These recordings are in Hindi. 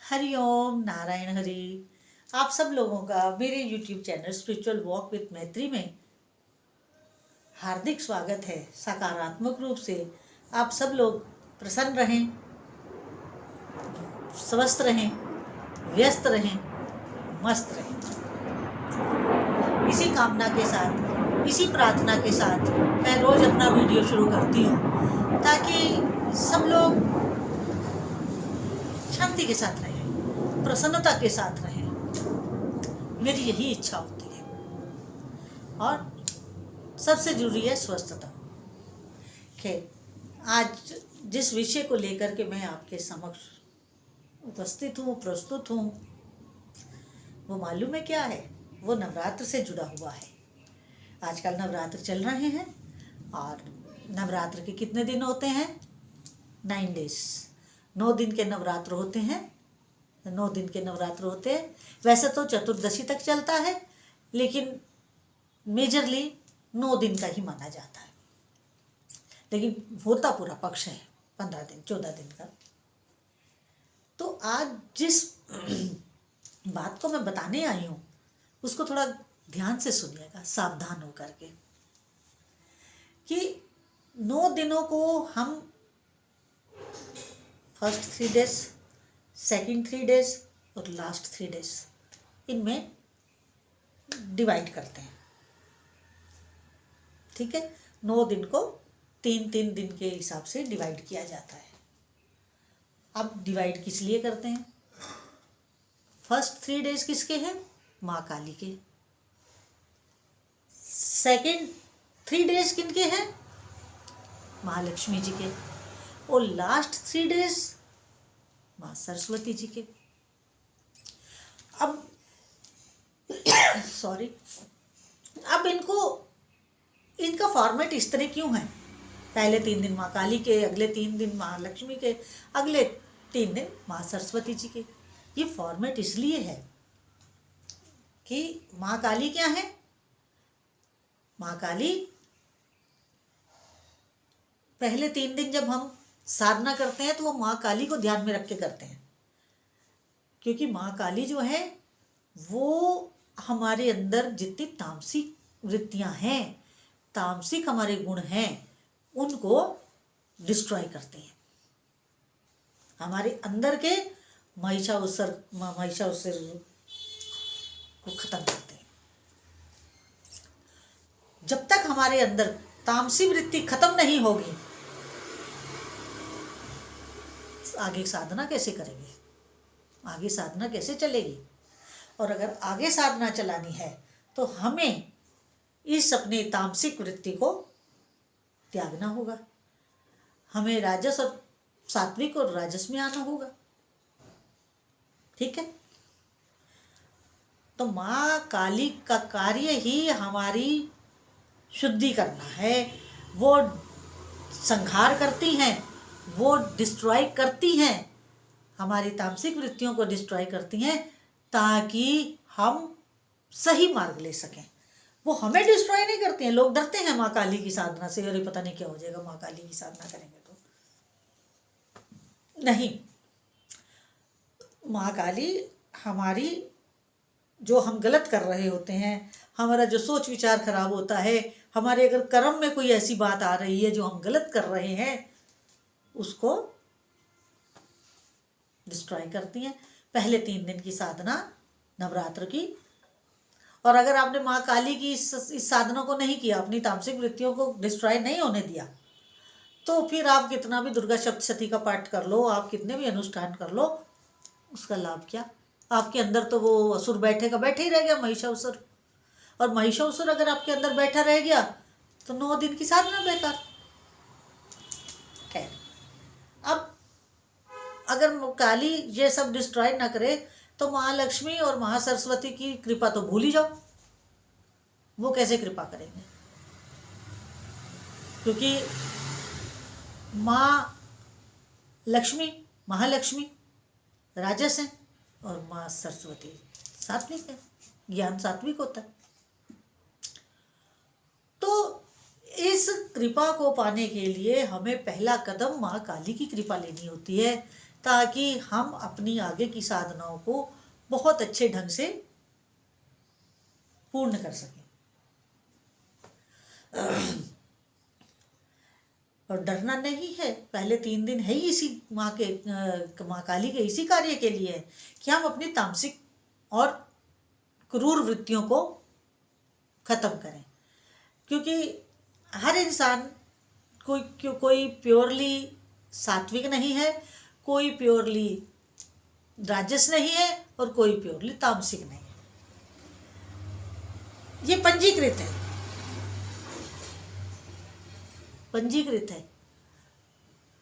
हरिओम नारायण हरि। आप सब लोगों का मेरे YouTube channel spiritual walk with मैत्री में हार्दिक स्वागत है। सकारात्मक रूप से आप सब लोग प्रसन्न रहें, स्वस्थ रहें, व्यस्त रहें, मस्त रहें। इसी कामना के साथ, इसी प्रार्थना के साथ मैं रोज अपना वीडियो शुरू करती हूँ ताकि सब लोग शांति के साथ रहें, प्रसन्नता के साथ रहें। मेरी यही इच्छा होती है और सबसे जरूरी है स्वस्थता। खैर, आज जिस विषय को लेकर के मैं आपके समक्ष उपस्थित हूँ, प्रस्तुत हूँ, वो मालूम है क्या है? वो नवरात्र से जुड़ा हुआ है। आजकल नवरात्र चल रहे हैं और नवरात्र के कितने दिन होते हैं? 9 डेज। 9 दिन के नवरात्र होते हैं। 9 दिन के नवरात्र होते हैं। वैसे तो चतुर्दशी तक चलता है, लेकिन मेजरली 9 दिन का ही माना जाता है, लेकिन होता पूरा पक्ष है 15 दिन 14 दिन का। तो आज जिस बात को मैं बताने आई हूँ उसको थोड़ा ध्यान से सुनिएगा, सावधान होकर के, कि 9 दिनों को हम फर्स्ट 3 डेज, सेकंड 3 डेज और लास्ट 3 डेज इनमें डिवाइड करते हैं। ठीक है, 9 दिन को 3-3 दिन के हिसाब से डिवाइड किया जाता है। अब डिवाइड किस लिए करते हैं? फर्स्ट 3 डेज किसके हैं? माँ काली के। सेकंड 3 डेज किनके हैं? महालक्ष्मी जी के। और लास्ट 3 डेज माँ सरस्वती जी के। अब सॉरी, अब इनका फॉर्मेट इस तरह क्यों है? पहले 3 दिन माँ काली के, अगले 3 दिन महालक्ष्मी के, अगले 3 दिन माँ सरस्वती जी के। ये फॉर्मेट इसलिए है कि माँ काली क्या है? माँ काली पहले 3 दिन जब हम साधना करते हैं तो वो माँ काली को ध्यान में रख के करते हैं, क्योंकि माँ काली जो है वो हमारे अंदर जितनी तामसिक वृत्तियां हैं, तामसिक हमारे गुण हैं, उनको डिस्ट्रॉय करते हैं। हमारे अंदर के महिषासुर को खत्म करते हैं। जब तक हमारे अंदर तामसी वृत्ति खत्म नहीं होगी, आगे साधना कैसे करेंगे? आगे साधना कैसे चलेगी? और अगर आगे साधना चलानी है तो हमें इस अपने तामसिक वृत्ति को त्यागना होगा। हमें राजस और सात्विक और राजस में आना होगा। ठीक है, तो माँ काली का कार्य ही हमारी शुद्धि करना है। वो संहार करती हैं, वो डिस्ट्रॉय करती हैं, हमारी तामसिक वृत्तियों को डिस्ट्रॉय करती हैं ताकि हम सही मार्ग ले सकें। वो हमें डिस्ट्रॉय नहीं करती हैं। लोग डरते हैं माँ काली की साधना से, अरे पता नहीं क्या हो जाएगा माँ काली की साधना करेंगे तो। नहीं, माँ काली हमारी जो हम गलत कर रहे होते हैं, हमारा जो सोच विचार खराब होता है, हमारे अगर कर्म में कोई ऐसी बात आ रही है जो हम गलत कर रहे हैं, उसको डिस्ट्रॉय करती हैं। पहले 3 दिन की साधना नवरात्र की, और अगर आपने माँ काली की इस साधना को नहीं किया, अपनी तामसिक वृत्तियों को डिस्ट्रॉय नहीं होने दिया, तो फिर आप कितना भी दुर्गा सप्तशती का पाठ कर लो, आप कितने भी अनुष्ठान कर लो, उसका लाभ क्या? आपके अंदर तो वो असुर बैठेगा, बैठे ही रह गया, महिषासुर। और महिषासुर अगर आपके अंदर बैठा रह गया तो 9 दिन की साधना बेकार। खैर, अब अगर काली ये सब डिस्ट्रॉय ना करे तो महालक्ष्मी और महासरस्वती की कृपा तो भूल ही जाओ। वो कैसे कृपा करेंगे? क्योंकि माँ लक्ष्मी, महालक्ष्मी राजस है और माँ सरस्वती सात्विक है, ज्ञान सात्विक होता है। तो इस कृपा को पाने के लिए हमें पहला कदम माँ काली की कृपा लेनी होती है, ताकि हम अपनी आगे की साधनाओं को बहुत अच्छे ढंग से पूर्ण कर सकें। और डरना नहीं है, पहले 3 दिन है ही इसी माँ काली के इसी कार्य के लिए है कि हम अपनी तामसिक और क्रूर वृत्तियों को खत्म करें। क्योंकि हर इंसान कोई प्योरली सात्विक नहीं है, कोई प्योरली राजस नहीं है और कोई प्योरली तामसिक नहीं है। ये पंजीकृत है, पंजीकृत है।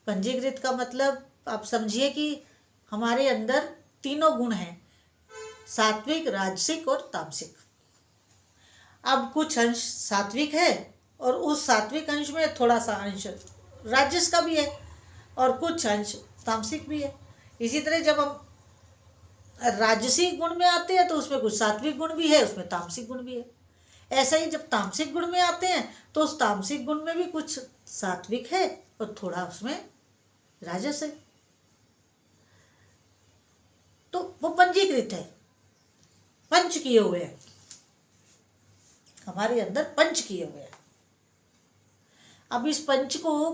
पंजीकृत का मतलब आप समझिए कि हमारे अंदर तीनों गुण हैं, सात्विक, राजसिक और तामसिक। अब कुछ अंश सात्विक है और उस सात्विक अंश में थोड़ा सा अंश राजस का भी है और कुछ अंश तामसिक भी है। इसी तरह जब हम राजसी गुण में आते हैं तो उसमें कुछ सात्विक गुण भी है, उसमें तामसिक गुण भी है। ऐसा ही जब तामसिक गुण में आते हैं तो उस तामसिक गुण में भी कुछ सात्विक है और थोड़ा उसमें राजस है। तो वो पंजीकृत है, पंच किए हुए हैं, हमारे अंदर पंच किए हुए हैं। अब इस पंच को,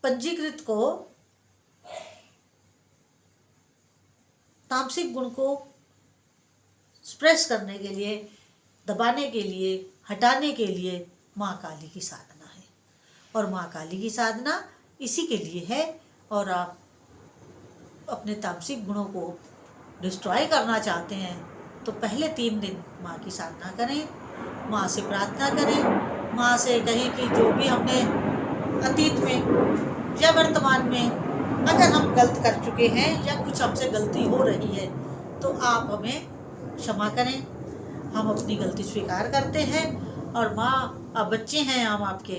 पंजीकृत को, तामसिक गुण को स्प्रेस करने के लिए, दबाने के लिए, हटाने के लिए माँ काली की साधना है। और माँ काली की साधना इसी के लिए है। और आप अपने तामसिक गुणों को डिस्ट्रॉय करना चाहते हैं तो पहले 3 दिन माँ की साधना करें, माँ से प्रार्थना करें, माँ से कहें कि जो भी हमने अतीत में या वर्तमान में अगर हम गलत कर चुके हैं या कुछ हमसे गलती हो रही है तो आप हमें क्षमा करें। हम अपनी गलती स्वीकार करते हैं और माँ, अब बच्चे हैं हम आपके,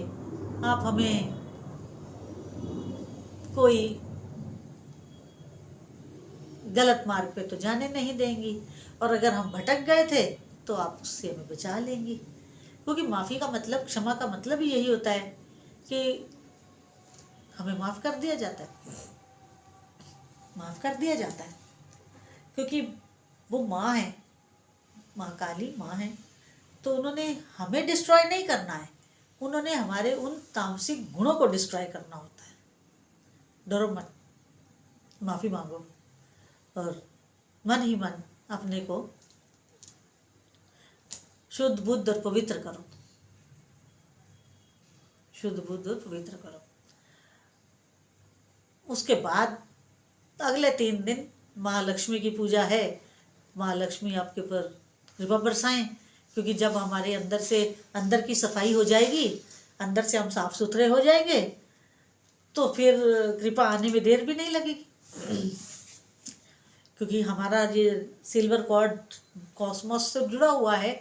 आप हमें कोई गलत मार्ग पे तो जाने नहीं देंगी और अगर हम भटक गए थे तो आप उससे हमें बचा लेंगी। क्योंकि माफ़ी का मतलब, क्षमा का मतलब ही यही होता है कि हमें माफ़ कर दिया जाता है, माफ़ कर दिया जाता है। क्योंकि वो माँ है, माँ काली माँ है, तो उन्होंने हमें डिस्ट्रॉय नहीं करना है, उन्होंने हमारे उन तामसिक गुणों को डिस्ट्रॉय करना होता है। डरो मत, माफ़ी मांगो और मन ही मन अपने को शुद्ध बुद्ध और पवित्र करो, शुद्ध बुद्ध और पवित्र करो। उसके बाद अगले 3 दिन महालक्ष्मी की पूजा है। महालक्ष्मी आपके ऊपर कृपा बरसाएं, क्योंकि जब हमारे अंदर से अंदर की सफाई हो जाएगी, अंदर से हम साफ सुथरे हो जाएंगे तो फिर कृपा आने में देर भी नहीं लगेगी। क्योंकि हमारा ये सिल्वर कॉर्ड कॉस्मोस से जुड़ा हुआ है,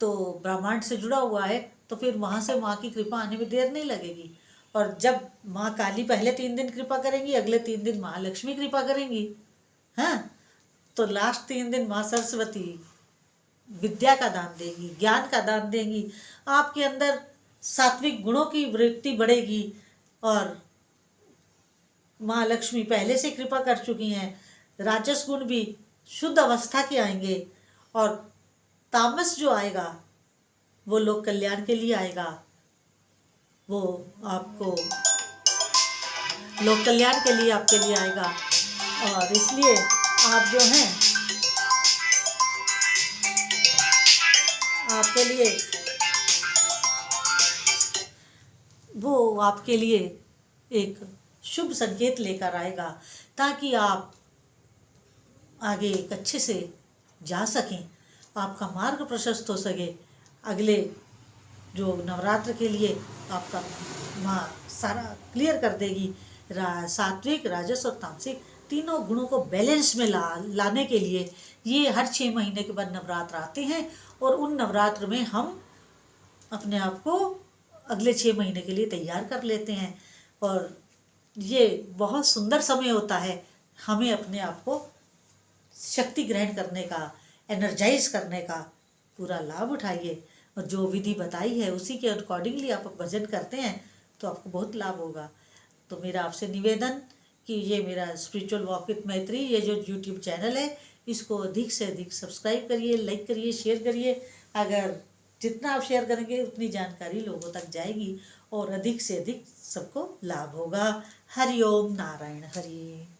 तो ब्रह्मांड से जुड़ा हुआ है, तो फिर वहाँ से माँ की कृपा आने में देर नहीं लगेगी। और जब माँ काली पहले 3 दिन कृपा करेंगी, अगले 3 दिन महालक्ष्मी कृपा करेंगी, हाँ, तो लास्ट 3 दिन माँ सरस्वती विद्या का दान देंगी, ज्ञान का दान देंगी। आपके अंदर सात्विक गुणों की वृत्ति बढ़ेगी और माँ लक्ष्मी पहले से कृपा कर चुकी हैं, राजस गुण भी शुद्ध अवस्था के आएंगे और तामस जो आएगा वो लोक कल्याण के लिए आएगा, वो आपको लोक कल्याण के लिए आपके लिए आएगा। और इसलिए आप जो हैं आपके लिए वो आपके लिए एक शुभ संकेत लेकर आएगा, ताकि आप आगे एक अच्छे से जा सकें, आपका मार्ग प्रशस्त हो सके। अगले जो नवरात्र के लिए आपका माँ सारा क्लियर कर देगी। सात्विक, राजस और तामसिक तीनों गुणों को बैलेंस में लाने के लिए ये हर 6 महीने के बाद नवरात्र आते हैं और उन नवरात्र में हम अपने आप को अगले 6 महीने के लिए तैयार कर लेते हैं। और ये बहुत सुंदर समय होता है, हमें अपने आप को शक्ति ग्रहण करने का, एनर्जाइज करने का पूरा लाभ उठाइए। और जो विधि बताई है उसी के अकॉर्डिंगली आप भजन करते हैं तो आपको बहुत लाभ होगा। तो मेरा आपसे निवेदन कि ये मेरा स्पिरिचुअल वॉक विथ मैत्री ये जो यूट्यूब चैनल है इसको अधिक से अधिक सब्सक्राइब करिए, लाइक करिए, शेयर करिए। अगर जितना आप शेयर करेंगे उतनी जानकारी लोगों तक जाएगी और अधिक से अधिक सबको लाभ होगा। हरि ओम नारायण हरि।